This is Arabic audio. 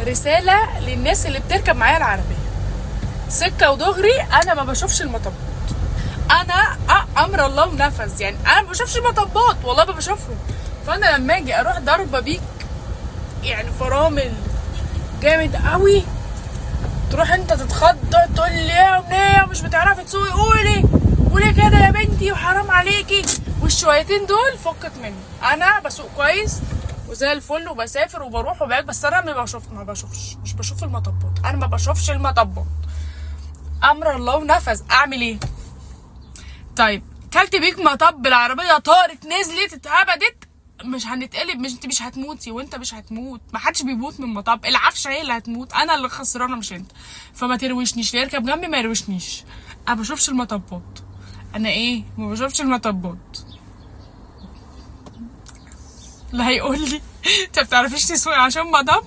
رساله للناس اللي بتركب معايا العربيه، سكه ودغري انا ما بشوفش المطبات. انا امر الله ونفذ، يعني انا ما بشوفش المطبات، والله ما بشوفهم. فانا لما اجي اروح ضربه بيك يعني فرامل جامد قوي، تروح انت تتخض تقول لي يا امنيه مش بتعرفي تسوقي، قولي كده يا بنتي وحرام عليكي. والشويتين دول فكك مني، انا بسوق كويس وزي الفل وبسافر وبروح وباجي، بس انا مش بشوف المطبات، انا ما بشوفش المطبات. امر الله ونفذ، اعمل ايه؟ طيب كلت بيك مطب، العربيه طارت نزلت اتهبدت، مش هنتقلب، مش انت مش هتموتي وانت مش هتموت، ما حدش بيموت من مطب، العفشه هي اللي هتموت، انا اللي خسرانه مش انت. فما تروشنيش، اللي يركب جنبي ما يروشنيش. انا ما بشوفش المطبات، انا ايه ما بشوفش المطبات. لا هيقول لي انت بتعرفيش تسوقي عشان مطب؟